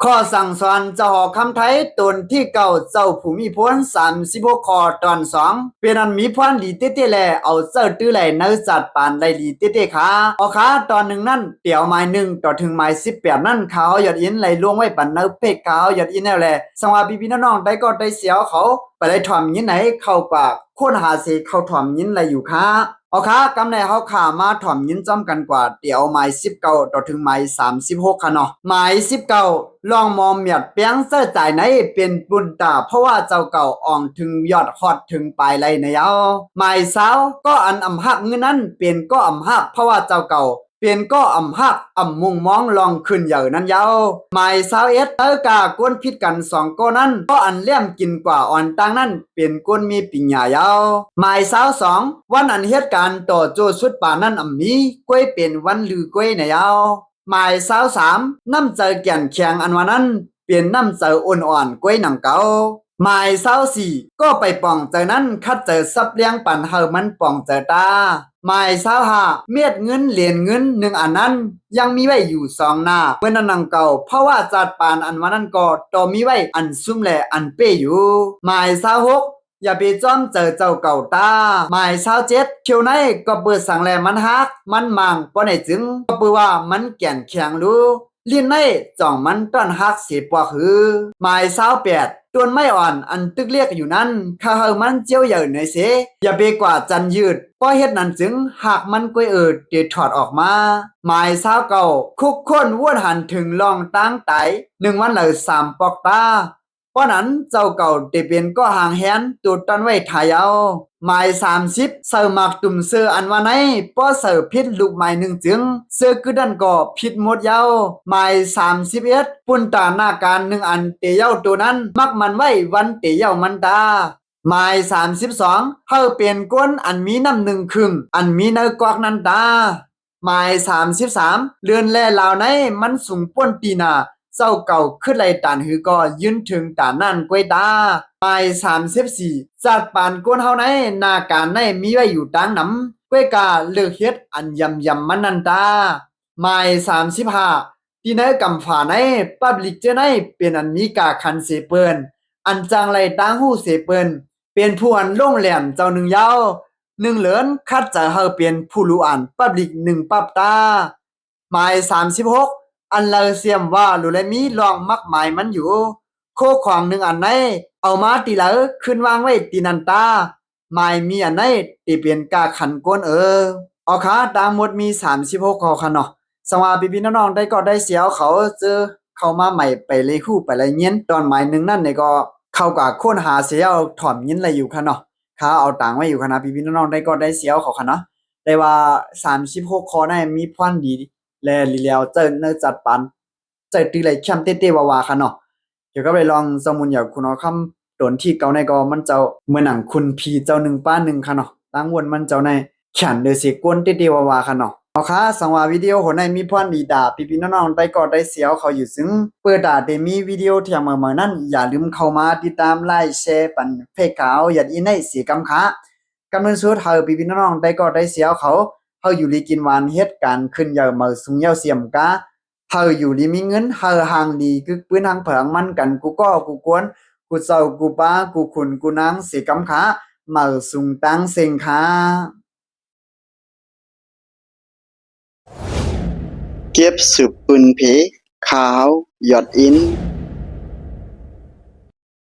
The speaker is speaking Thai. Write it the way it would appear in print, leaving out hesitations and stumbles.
ข้อสั่งสอนเจ้าหอคำไทยตนที่เก่าเจ้าผู้มีพวน36ข้อตอน2เป็นอันมีพวนหลีเต้ๆแลเอาเจ้าตื้อแลในจัดปานได้หลีเต้ๆค่ะออค่ะตอนหนึ่งนั่นเตี่ยวหมาย1ต่อถึงหมาย18นั่นเขาหยอดอินไหลลวงไว้ปันเนเพกเขาหยอดอินแนวแลสังว่าพี่ๆน้องๆได้ก็ได้เสียวเขาไปได้ถ่อมยินไหนเข้ากว่าคนหาเสเข้าถ่อมยินไหลอยู่ค่ะเอาค่ะกำในเขาขามาถ่อมยินจอมกันกว่าเดี๋ยวหมาย19ต่อถึงหมาย36ค่ะเนาะหมาย19ลองมอมเมียดเปียงเสื้อจ่ายไหนเป็นปุนตาเพราะว่าเจ้าเก่าอ่องถึงยอดฮอดถึงปลายไรในเอาหมายสาวก็อันอำหักเงินนั้นเป็นก็อำหักเพราะว่าเจ้าเก่าเปลี่ยนก็อำหักอำมุงมองลองขึ้นเหย่อนั้นยาวหมายสาวเอ็ดเตอกากวนพิษกัน2ก็นั้นก็อันเลี่ยมกินกว่าอ่อนต่างนั้นเป็นกวนมีปิญญายาวหมายสาว2วันอันเหตุการณ์ต่อโจสุดป่านั้นมีกล้วยเป็นวันลือกล้วยในยาวหมาย23น้ำเจอแก่นแข็งอันวันนั้นเปลี่ยนน้ำเจออ่อนๆกล้วยหนังเก่าหมาย24ก็ไปป่องเจอนั้นคัดเจอซับเลี้ยงปั่นเฮามันป่องเจอตาหมาย25เม็ดเงินเหรียญเงิน1อันนั้นยังมีไว้อยู่2หน้าเมื่อนั้นหนังเก่าเพราะว่าจัดปานอันวันนั้นก็ต่อมีไว้อันซุ่มแลอันเป้อยู่หมาย26อย่าไปจ้อมเจอเจ้าเก่าตาหมาย27เขียวในก็เปิดสั่งแลมันฮักมันมังป้อไหนจึงก็เปือว่ามันแก่นแข็งรู้ลิ้นในจ่องมันต้อนฮักเสียปวกหือหมาย28ต้นไม่อ่อนอันตึกเรียกอยู่นั้นข้าเฮามันเจียวใหญ่หน่อยเสอย่าไปกว่าจันยืดป้อเฮ็ดนั้นจึงหากมันกล้วยเดถอดออกมาหมาย29คุกคนว้วนหันถึงลองตั้งไต1วันเลย3ปอกตาเพราะนั้นเจ้าเก่าเตเป็นก็ห่างแหนตูดตันไว้ทายเอาหมาย30เสือหมักตุ่มเสืออันว่าไหนป้อเสือพิษลูกหมาย1จึงเสือคือดันก็ผิดหมดยาวหมาย31ปุ่นตาหน้าการ1อันเตเย้าตัวนั้นมักมันไว้วันเตเย้ามันตาหมาย32เฮาเป็นก้นอันมีน้ำ1ครึ่งอันมีเนื้อกอกนั้นตาหมาย33เรือนแลลาวในมันสูงป่นตีนาเจ้าเก่าขึ้นไหลตานหือก็ยืนถึงตานั่นกวยตาหมาย34จัดปานก้นเฮาในหน้าการในมีไว้อยู่ตังน้ำกวยกาเลือกเฮ็ดอันยำมันนันตาหมาย35ที่ในกำฝาในปับลิกเจอในเป็นอันมีกาคันเสเปิ้นอันจังไหลตางหู้เสเปิ้นเป็นผู้อันลงแหลมเจ้า1ยาว1เหลินคัดจะเฮาเป็นผู้รู้อันปับลิก1ปับตาหมาย36อันเลาเสียมว่ารู้และมีลองมักหมายมันอยู่โคของ1อันไหนเอามาตีเหลอขึ้นวางไว้ตีนันตาหมายมีอันไหนที่เป็นกาขันก้นเอาค่ะตามหมดมี36ข้อค่ะเนาะสว่าพี่ๆน้องๆได้ก็ได้เสียวเขาเจอเข้ามาใหม่ไปเลยคู่ไปเลยเงี้ยตอนหมาย1นั่นเนี่ยก็เข้ากับค้นหาเสียวถ่อมยินอะไรอยู่ค่ะเนาะค่ะเอาตังไว้อยู่ค่ะนะพี่ๆน้องๆได้ก็ได้เสียวเขาค่ะเนาะได้ว่า36ข้อได้มีพรดีแลลีแล้วเจอเนอจัดปันใจตีไหลแคมเต้ๆวาๆค่ะเนาะเดี๋ยวก็ไปลองสมุนอย่างคุณเอาคำโดนที่เก่าในก็มันเจ้าเมื่อหนังคุณพีเจ้า1ป้า1ค่ะเนาะตั้งวนมันเจ้าในแขนเดสิก้นเต้ๆวาๆค่ะเนาะเอาค่ะสังว่าวิดีโอหัวในมีพรดีดาพี่ๆน้องๆได้ก็ได้เสียวเขาอยู่ซึ่งเปิดดาได้มีวิดีโอที่มาเมื่อนั้นอย่าลืมเข้ามาติดตามไลค์แชร์ปันเพจขาวอย่าอีในเสียกำค่ะกำลังสุดเฮาพี่ๆน้องๆได้ก็ได้เสียวเขาเฮาอยู่ลีกินหวานเฮ็ดการขึ้นเหย่ามาสูงเหย่าเสียมกะเฮาอยู่ลีมีเงินเฮาห่างดีกึกปืนทางเผิงมันกันกูก็กูกวนกูเจ้ากูป้ากูขุนกูนางสิกำขามาสูงตังเซ็งค่ะเก็บสืบปืนเพขาวหยอดอิน